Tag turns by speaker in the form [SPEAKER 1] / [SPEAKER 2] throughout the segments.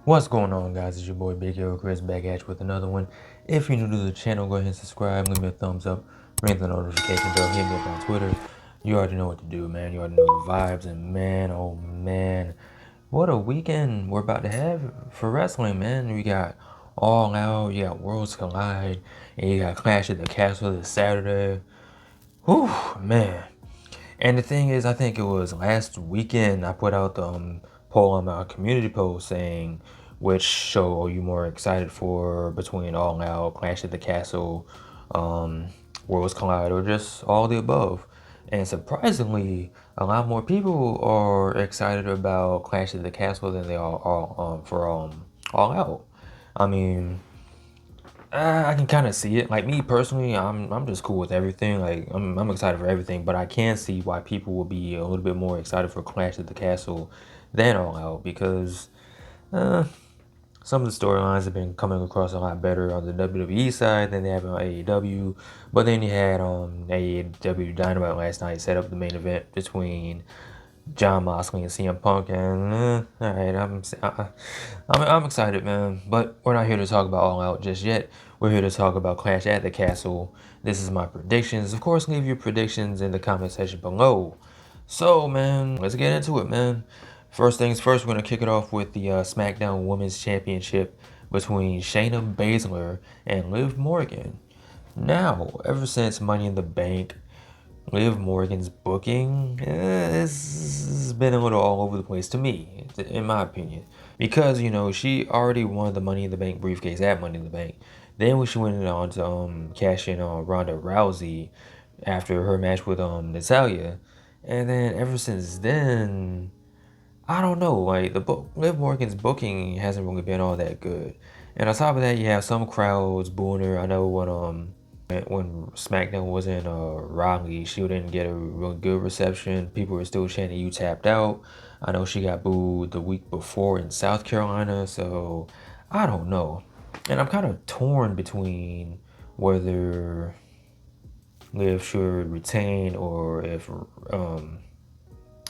[SPEAKER 1] What's going on, guys? It's your boy Big Hero Chris back at you with another one. If you're new to the channel, go ahead and subscribe, leave me a thumbs up, ring the notification bell, hit me up on Twitter. You already know what to do, man. You already know the vibes, and man, oh man, what a weekend we're about to have for wrestling, man. We got All Out, you got Worlds Collide, and you got Clash at the Castle this Saturday. Whew, man. And the thing is, I think it was last weekend I put out the poll on my community post saying which show are you more excited for between All Out, Clash at the Castle, Worlds Collide, or just all the above. And surprisingly, a lot more people are excited about Clash at the Castle than they are for All Out. I mean, I can kind of see it. Like me personally, I'm just cool with everything. Like I'm excited for everything, but I can see why people will be a little bit more excited for Clash at the Castle than All Out because some of the storylines have been coming across a lot better on the WWE side than they have on AEW. But then you had AEW Dynamite last night set up the main event between Jon Moxley and CM Punk, and all right, I'm excited, man. But we're not here to talk about All Out just yet. We're here to talk about Clash at the Castle. This is my predictions. Of course, leave your predictions in the comment section below. So, man, let's get into it, man. First things first, we're gonna kick it off with the SmackDown Women's Championship between Shayna Baszler and Liv Morgan. Now, ever since Money in the Bank, Liv Morgan's booking has been a little all over the place to me, in my opinion. Because, you know, she already won the Money in the Bank briefcase at Money in the Bank. Then when she went on to cash in on Ronda Rousey after her match with Natalya. And then ever since then, I don't know, like Liv Morgan's booking hasn't really been all that good. And on top of that, you have some crowds booing her. I know when SmackDown was in Raleigh, she didn't get a really good reception. People were still chanting "You tapped out." I know she got booed the week before in South Carolina, so I don't know. And I'm kind of torn between whether Liv should retain or if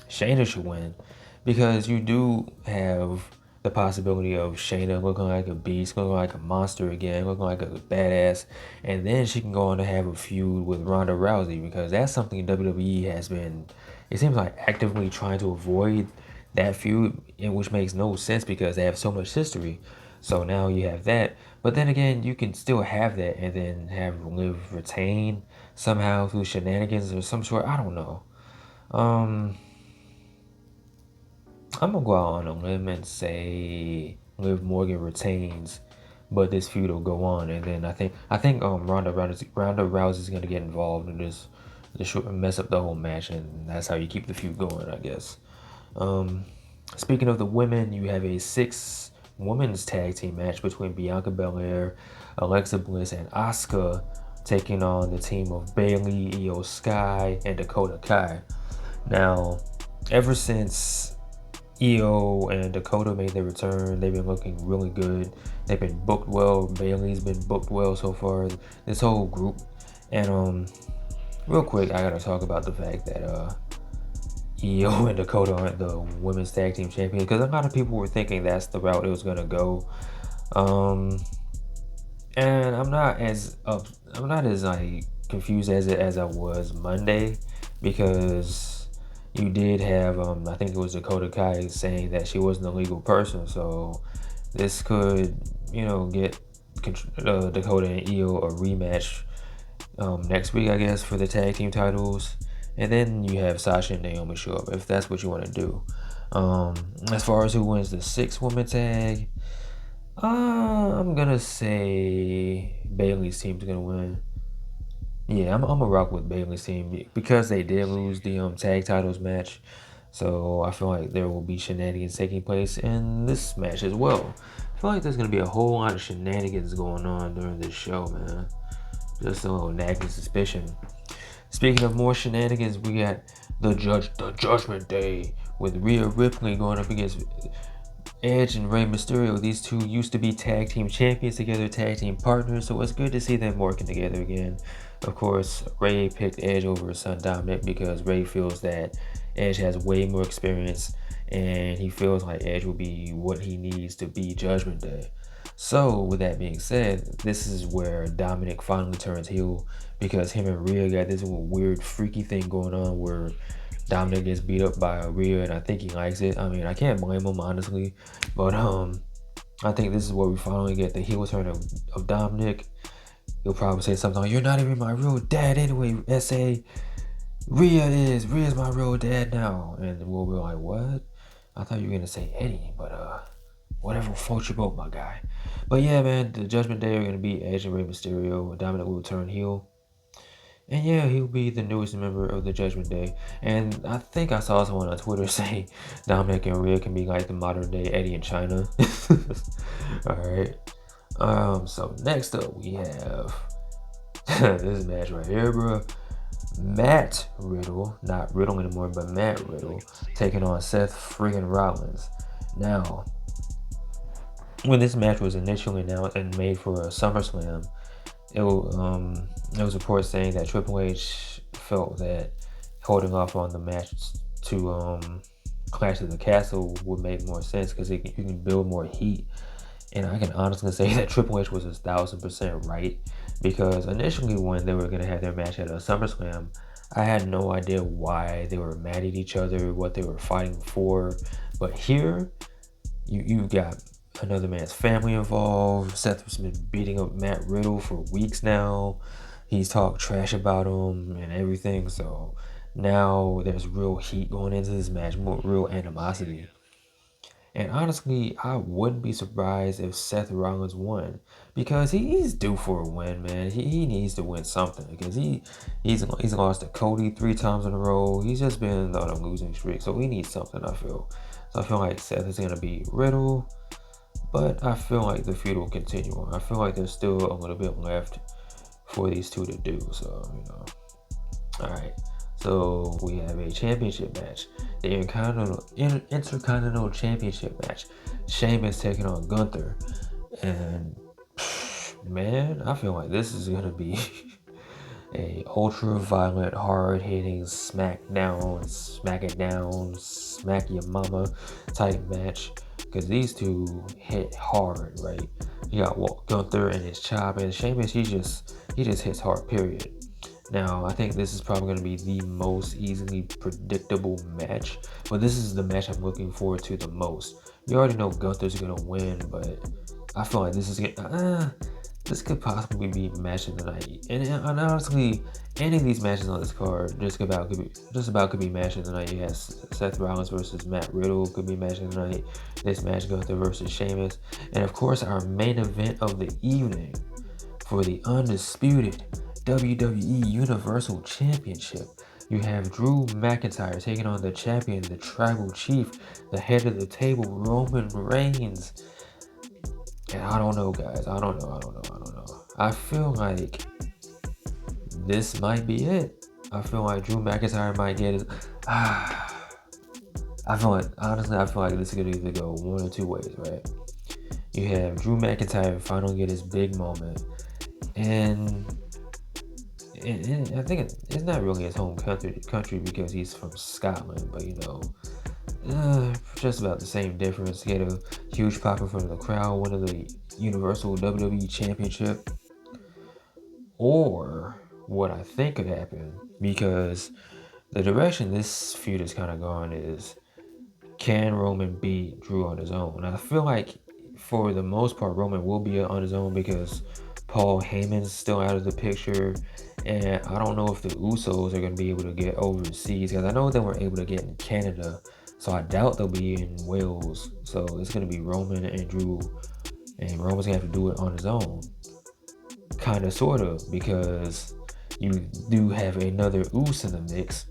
[SPEAKER 1] Shayna should win, because you do have the possibility of Shayna looking like a beast, looking like a monster again, looking like a badass, and then she can go on to have a feud with Ronda Rousey, because that's something WWE has been, it seems like, actively trying to avoid that feud, which makes no sense because they have so much history. So now you have that, but then again, you can still have that and then have Liv retain somehow through shenanigans or some sort. I don't know. I'm gonna go out on a limb and say Liv Morgan retains, but this feud will go on, and then I think Ronda Rousey's gonna get involved in this should mess up the whole match, and that's how you keep the feud going, I guess. Speaking of the women, you have a 6-women's tag team match between Bianca Belair, Alexa Bliss, and Asuka taking on the team of Bayley, Io Sky, and Dakota Kai. Now, ever since Io and Dakota made their return, they've been looking really good. They've been booked well. Bayley's been booked well so far. This whole group. And real quick, I gotta talk about the fact that Io and Dakota aren't the women's tag team champions, because a lot of people were thinking that's the route it was gonna go. And I'm not as like confused as I was Monday, because you did have, I think it was Dakota Kai saying that she wasn't a legal person, so this could, you know, get Dakota and Io a rematch next week, I guess, for the tag team titles. And then you have Sasha and Naomi show up, if that's what you want to do. As far as who wins the 6-woman tag, I'm gonna say Bayley's team's gonna win. Yeah, I'm gonna rock with Bayley's team because they did lose the tag titles match. So I feel like there will be shenanigans taking place in this match as well. I feel like there's gonna be a whole lot of shenanigans going on during this show, man. Just a little nagging suspicion. Speaking of more shenanigans, we got the Judgment Day with Rhea Ripley going up against Edge and Rey Mysterio. These two used to be tag team champions together, tag team partners, so it's good to see them working together again. Of course, Rey picked Edge over his son Dominic because Rey feels that Edge has way more experience and he feels like Edge will be what he needs to be Judgment Day. So, with that being said, this is where Dominic finally turns heel because him and Rhea got this weird, freaky thing going on where Dominic gets beat up by Rhea, and I think he likes it. I mean, I can't blame him honestly, but I think this is where we finally get the heel turn of Dominic. He'll probably say something like, "You're not even my real dad anyway, SA. Rhea's my real dad now," and we'll be like, "What? I thought you were gonna say Eddie, but whatever floats your boat, my guy." But yeah, man, the Judgment Day are gonna be Edge and Rey Mysterio. Dominic will turn heel. And yeah, he'll be the newest member of the Judgment Day. And I think I saw someone on Twitter say Dominic and Rhea can be like the modern day Eddie and China. Alright. So next up we have this match right here, bro. Matt Riddle, not Riddle anymore, but Matt Riddle taking on Seth friggin' Rollins. Now, when this match was initially announced and made for a SummerSlam, it was reports saying that Triple H felt that holding off on the match to Clash of the Castle would make more sense because you can build more heat. And I can honestly say that Triple H was 1,000% right because initially when they were going to have their match at a SummerSlam, I had no idea why they were mad at each other, what they were fighting for. But here, you got another man's family involved. Seth has been beating up Matt Riddle for weeks now. He's talked trash about him and everything. So now there's real heat going into this match, more real animosity. And honestly, I wouldn't be surprised if Seth Rollins won because he's due for a win, man. He needs to win something because he's lost to Cody 3 times in a row. He's just been on a losing streak, so he needs something. I feel. So I feel like Seth is gonna beat Riddle, but I feel like the feud will continue on. I feel like there's still a little bit left for these two to do. So all right. So we have a championship match, the Intercontinental Championship match. Sheamus taking on Gunther, and man, I feel like this is gonna be a ultra violent, hard hitting smack it down, smack your mama type match. Because these two hit hard, right? You got Gunther and his chop, and Sheamus he just hits hard. Period. Now, I think this is probably going to be the most easily predictable match, but this is the match I'm looking forward to the most. You already know Gunther's going to win, but I feel like this could possibly be match of the night. And honestly, any of these matches on this card just about could be match of the night. Yes, Seth Rollins versus Matt Riddle could be match of the night. This match, Gunther versus Sheamus, and of course our main event of the evening for the undisputed WWE Universal Championship. You have Drew McIntyre taking on the champion, the tribal chief, the head of the table, Roman Reigns. And I don't know, guys. I don't know. I feel like this might be it. I feel like Drew McIntyre might get it. I feel like this could either go one or two ways, right? You have Drew McIntyre finally get his big moment, and I think it's not really his home country because he's from Scotland, but just about the same difference. Get a huge pop in front of the crowd, win the Universal WWE Championship, or what I think could happen, because the direction this feud is kind of gone is, can Roman beat Drew on his own? And I feel like for the most part Roman will be on his own because Paul Heyman's still out of the picture, and I don't know if the Usos are going to be able to get overseas because I know they weren't able to get in Canada, so I doubt they'll be in Wales. So it's going to be Roman and Drew, and Roman's going to have to do it on his own, kind of, sort of, because you do have another Uso in the mix.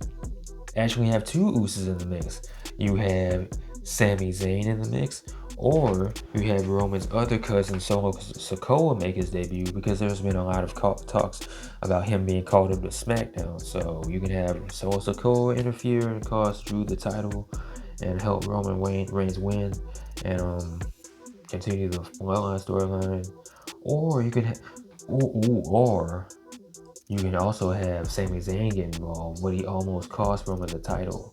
[SPEAKER 1] Actually, you have two Usos in the mix. You have Sami Zayn in the mix, Or you have Roman's other cousin, Solo Sikoa, make his debut, because there's been a lot of talks about him being called up to SmackDown. So you can have Solo Sikoa interfere and cost Drew the title and help Roman Reigns win and continue the Bloodline storyline. Or you can or you can also have Sami Zayn get involved, but he almost cost Roman the title.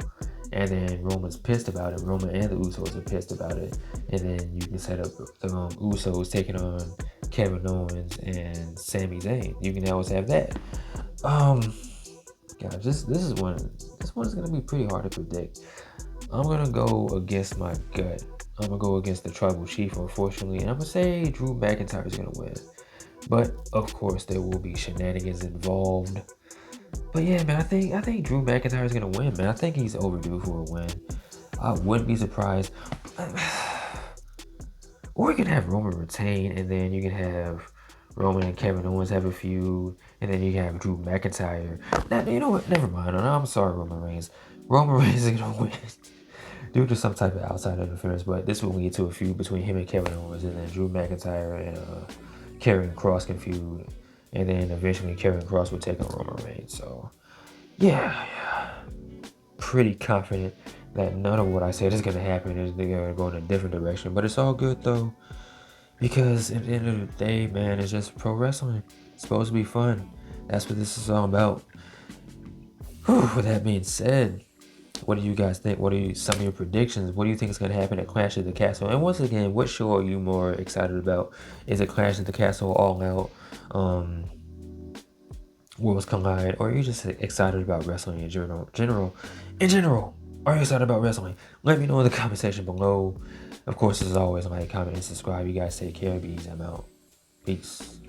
[SPEAKER 1] And then Roman's pissed about it. Roman and the Usos are pissed about it. And then you can set up the Usos taking on Kevin Owens and Sami Zayn. You can always have that. Gosh, this is one. This one is gonna be pretty hard to predict. I'm gonna go against my gut. I'm gonna go against the Tribal Chief, unfortunately, and I'm gonna say Drew McIntyre is gonna win. But of course, there will be shenanigans involved. But yeah, man, I think Drew McIntyre is gonna win, man. I think he's overdue for a win. I wouldn't be surprised. Or you can have Roman retain, and then you can have Roman and Kevin Owens have a feud, and then you can have Drew McIntyre. Now, you know what? Never mind. I'm sorry, Roman Reigns. Roman Reigns is gonna win due to some type of outside interference, but this will lead to a feud between him and Kevin Owens, and then Drew McIntyre and Karrion Kross can feud, and then eventually Karrion Kross will take on Roman Reigns. So, yeah, pretty confident that none of what I said is going to happen. They're going to go in a different direction. But it's all good, though, because at the end of the day, man, it's just pro wrestling. It's supposed to be fun. That's what this is all about. With that being said, what do you guys think? What are some of your predictions? What do you think is going to happen at Clash at the Castle? And once again, what show are you more excited about? Is it Clash at the Castle, All Out, Worlds Collide, or are you just excited about wrestling in general? Are you excited about wrestling? Let me know in the comment section below. Of course, as always, like, comment, and subscribe. You guys take care. Bees. I'm out. Peace.